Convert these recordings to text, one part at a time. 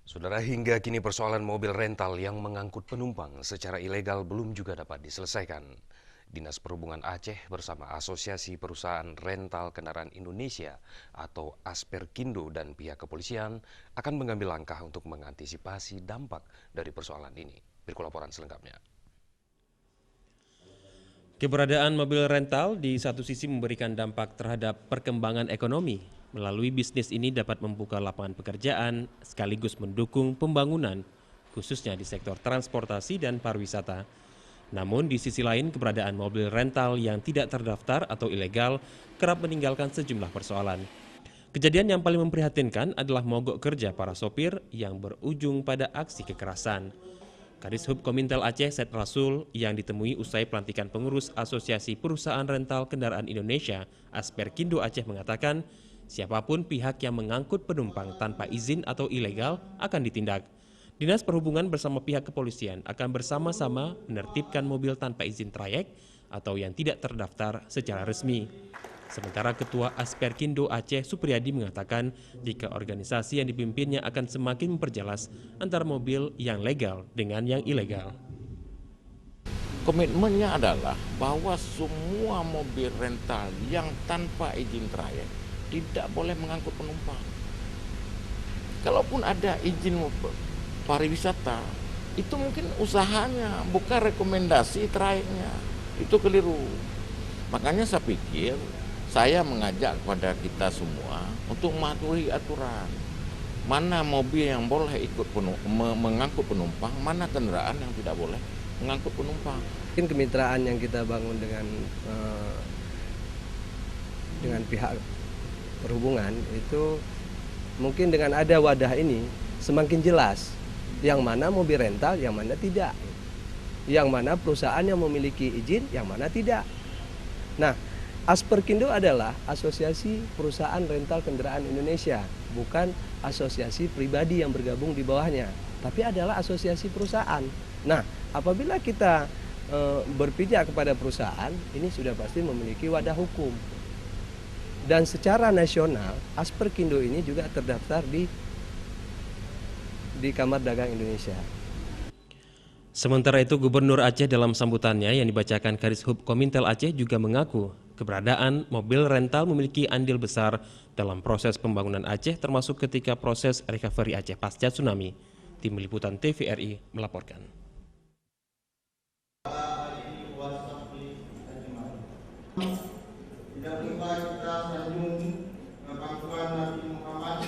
Saudara, hingga kini persoalan mobil rental yang mengangkut penumpang secara ilegal belum juga dapat diselesaikan. Dinas Perhubungan Aceh bersama Asosiasi Perusahaan Rental Kendaraan Indonesia atau Asperkindo dan pihak kepolisian akan mengambil langkah untuk mengantisipasi dampak dari persoalan ini. Berikut laporan selengkapnya. Keberadaan mobil rental di satu sisi memberikan dampak terhadap perkembangan ekonomi. Melalui bisnis ini dapat membuka lapangan pekerjaan sekaligus mendukung pembangunan, khususnya di sektor transportasi dan pariwisata. Namun di sisi lain keberadaan mobil rental yang tidak terdaftar atau ilegal kerap meninggalkan sejumlah persoalan. Kejadian yang paling memprihatinkan adalah mogok kerja para sopir yang berujung pada aksi kekerasan. Kadishub Komintel Aceh Said Rasul yang ditemui usai pelantikan pengurus Asosiasi Perusahaan Rental Kendaraan Indonesia Asperkindo Aceh mengatakan siapapun pihak yang mengangkut penumpang tanpa izin atau ilegal akan ditindak. Dinas Perhubungan bersama pihak kepolisian akan bersama-sama menertibkan mobil tanpa izin trayek atau yang tidak terdaftar secara resmi. Sementara Ketua Asperkindo Aceh Supriyadi mengatakan jika organisasi yang dipimpinnya akan semakin memperjelas antara mobil yang legal dengan yang ilegal. Komitmennya adalah bahwa semua mobil rental yang tanpa izin trayek tidak boleh mengangkut penumpang. Kalaupun ada izin pariwisata, itu mungkin usahanya, bukan rekomendasi trayeknya. Itu keliru. Makanya saya pikir saya mengajak kepada kita semua untuk mematuhi aturan. Mana mobil yang boleh ikut mengangkut penumpang, mana kendaraan yang tidak boleh mengangkut penumpang. Mungkin kemitraan yang kita bangun dengan pihak perhubungan itu mungkin dengan ada wadah ini semakin jelas yang mana mobil rental, yang mana tidak. Yang mana perusahaan yang memiliki izin, yang mana tidak. Nah, Asperkindo adalah Asosiasi Perusahaan Rental Kendaraan Indonesia, bukan asosiasi pribadi yang bergabung di bawahnya, tapi adalah asosiasi perusahaan. Nah, apabila kita berpijak kepada perusahaan, ini sudah pasti memiliki wadah hukum. Dan secara nasional, Asperkindo ini juga terdaftar di Kamar Dagang Indonesia. Sementara itu Gubernur Aceh dalam sambutannya yang dibacakan Kadishub Komintel Aceh juga mengaku keberadaan mobil rental memiliki andil besar dalam proses pembangunan Aceh termasuk ketika proses recovery Aceh pasca tsunami. Tim Liputan TVRI melaporkan. Tidak lupa kita sanjung pangkuan Nabi Muhammad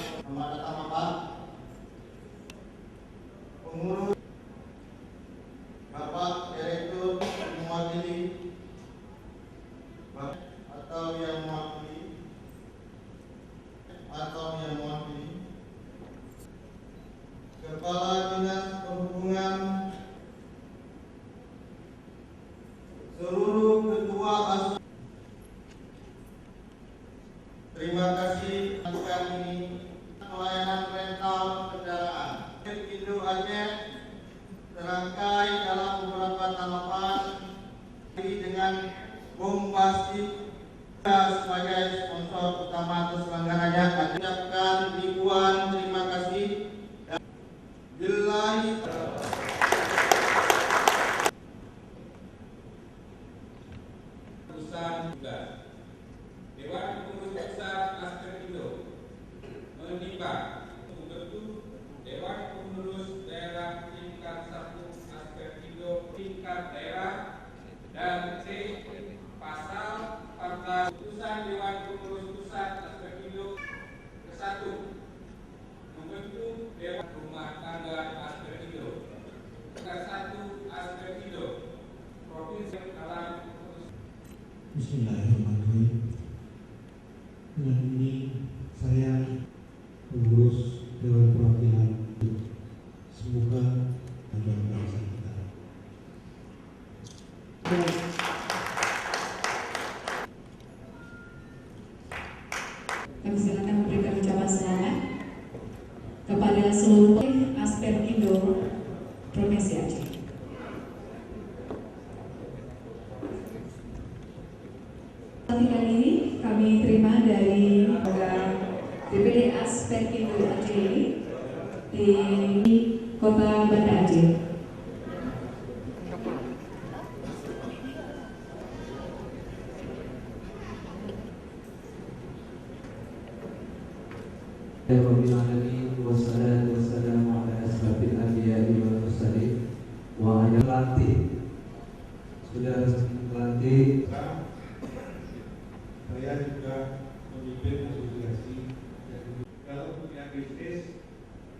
pengurus Bapak Direktur mewakili atau yang mewakili Kepala Dinas Perhubungan, seluruh ketua asosiasi. Terima kasih atas ini pelayanan rental kendaraan. Indo Aceh serangkai dalam beberapa tahapan dengan bombastik sebagai sponsor utama terselenggaranya. Kami ucapkan ribuan terima kasih. Billahi Dewan Pengurus Pusat Asperkindo menimbang membentuk Dewan Pengurus Daerah tingkat 1 Asperkindo tingkat daerah dan C. Pasal 14 Putusan Dewan Pengurus Pusat Asperkindo ke-1 membentuk Dewan Rumah Tangga Asperkindo tingkat 1 Asperkindo Provinsi Alam. Bismillahirrahmanirrahim. Dengan ini saya pengurus Dewan Perwakilan, semoga ada bangsa kita. Kami silakan memberikan ucapan selamat kepada seluruh Asperkindo Provinsi Aceh. Kali ini kami terima dari DPD Asperkindo Aceh di Kota Banda Aceh. Sudah melatih. Saya juga memimpin asosiasi. Kalau punya bisnis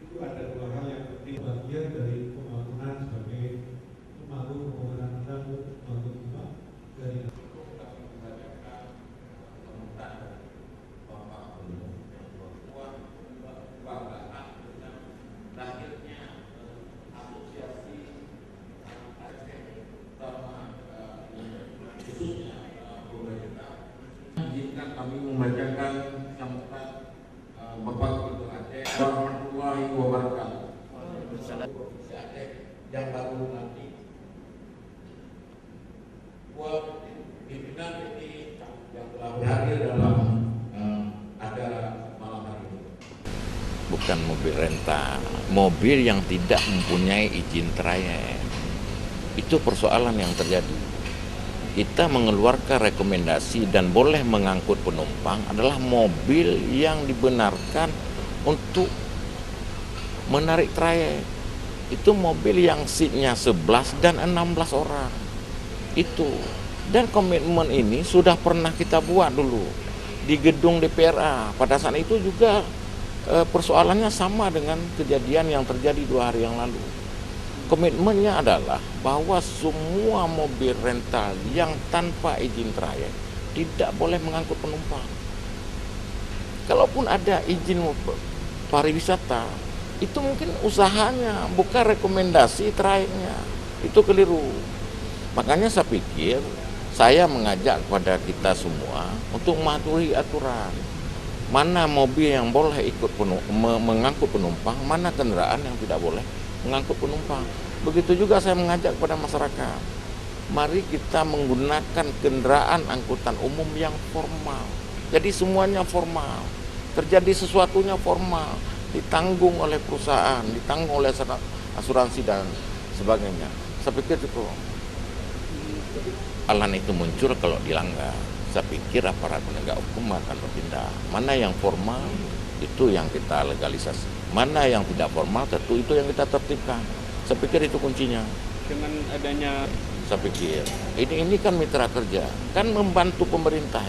itu ada dua hal yang penting, bagian dari pembangunan sebagai pemangku pembangunan dan pembangun dari izinkan kami membacakan sambutan Bapak Gubernur Aceh warahmatullahi wabarakatuh. Aceh yang baru nanti buat pimpinan ini yang telah berhadir dalam acara malam hari ini. Bukan mobil rental, mobil yang tidak mempunyai izin trayek. Itu persoalan yang terjadi. Kita mengeluarkan rekomendasi dan boleh mengangkut penumpang adalah mobil yang dibenarkan untuk menarik trayek. Itu mobil yang seatnya 11 dan 16 orang. Itu. Dan komitmen ini sudah pernah kita buat dulu di gedung DPRA. Pada saat itu juga persoalannya sama dengan kejadian yang terjadi 2 hari yang lalu. Komitmennya adalah bahwa semua mobil rental yang tanpa izin trayek tidak boleh mengangkut penumpang. Kalaupun ada izin pariwisata, itu mungkin usahanya, bukan rekomendasi trayeknya. Itu keliru. Makanya saya pikir, saya mengajak kepada kita semua untuk mematuhi aturan. Mana mobil yang boleh ikut mengangkut penumpang, mana kendaraan yang tidak boleh mengangkut penumpang. Begitu juga saya mengajak kepada masyarakat, mari kita menggunakan kendaraan angkutan umum yang formal. Jadi semuanya formal, terjadi sesuatunya formal, ditanggung oleh perusahaan, ditanggung oleh asuransi dan sebagainya. Saya pikir itu alan itu muncul kalau dilanggar. Saya pikir aparat penegak hukum akan bertindak. Mana yang formal itu yang kita legalisasi, mana yang tidak formal tentu itu yang kita tertibkan. Saya pikir itu kuncinya. Dengan adanya, saya pikir ini kan mitra kerja, kan membantu pemerintah,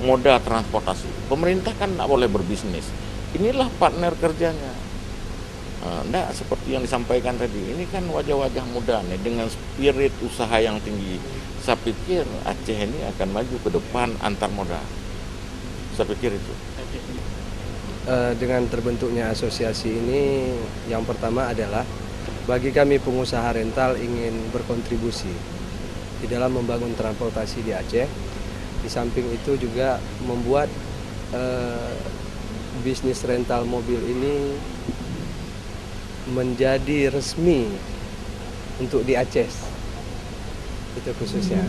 moda transportasi. Pemerintah kan tidak boleh berbisnis. Inilah partner kerjanya. Nah, seperti yang disampaikan tadi, ini kan wajah-wajah muda nih dengan spirit usaha yang tinggi. Saya pikir Aceh ini akan maju ke depan antar moda. Saya pikir itu. Dengan terbentuknya asosiasi ini, yang pertama adalah bagi kami pengusaha rental ingin berkontribusi di dalam membangun transportasi di Aceh. Di samping itu juga membuat bisnis rental mobil ini menjadi resmi untuk di Aceh. Itu khususnya.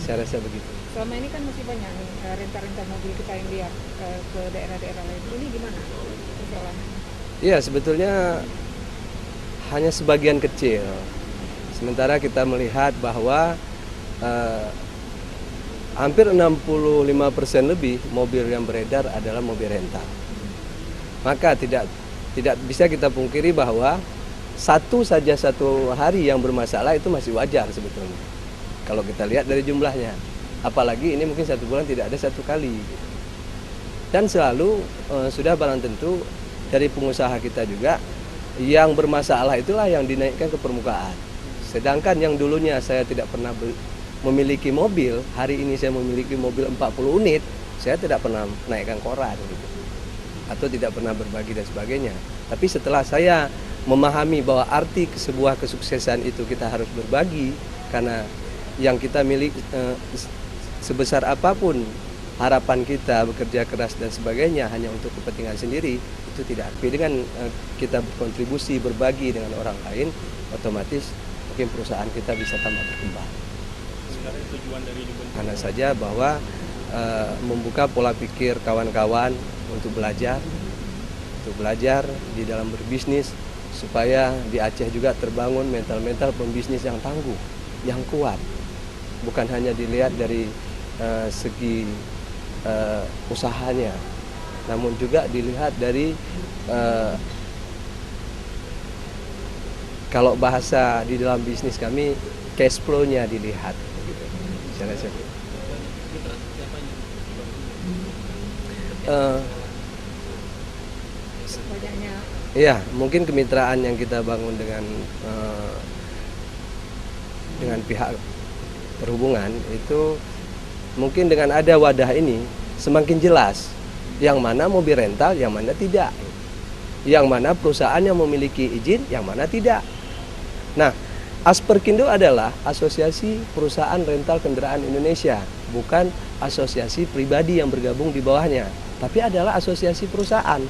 Saya rasa begitu. Selama ini kan masih banyak nih rental-rental mobil kita yang lihat ke daerah-daerah lain. Ini gimana persoalannya? Iya, sebetulnya hanya sebagian kecil. Sementara kita melihat bahwa hampir 65% lebih mobil yang beredar adalah mobil rental. Maka tidak bisa kita pungkiri bahwa satu hari yang bermasalah itu masih wajar sebetulnya. Kalau kita lihat dari jumlahnya. Apalagi ini mungkin 1 bulan tidak ada 1 kali. Dan selalu sudah barang tentu dari pengusaha kita juga yang bermasalah itulah yang dinaikkan ke permukaan. Sedangkan yang dulunya saya tidak pernah memiliki mobil, hari ini saya memiliki mobil 40 unit, saya tidak pernah naikkan koran gitu. Atau tidak pernah berbagi dan sebagainya. Tapi setelah saya memahami bahwa arti sebuah kesuksesan itu kita harus berbagi, karena yang kita miliki sebesar apapun harapan kita bekerja keras dan sebagainya hanya untuk kepentingan sendiri, itu tidak. Tapi dengan kita berkontribusi, berbagi dengan orang lain, otomatis mungkin perusahaan kita bisa tambah berkembang. sebenarnya tujuan dari Karena saja bahwa membuka pola pikir kawan-kawan untuk belajar untuk belajar di dalam berbisnis, supaya di Aceh juga terbangun mental-mental pembisnis yang tangguh, yang kuat. Bukan hanya dilihat dari segi usahanya, namun juga dilihat dari kalau bahasa di dalam bisnis kami, cash flow-nya dilihat. Gitu. Iya, mungkin kemitraan yang kita bangun dengan pihak perhubungan itu mungkin dengan ada wadah ini semakin jelas yang mana mobil rental, yang mana tidak, yang mana perusahaan yang memiliki izin, yang mana tidak. Nah, Asperkindo adalah Asosiasi Perusahaan Rental Kendaraan Indonesia, bukan asosiasi pribadi yang bergabung di bawahnya, tapi adalah asosiasi perusahaan.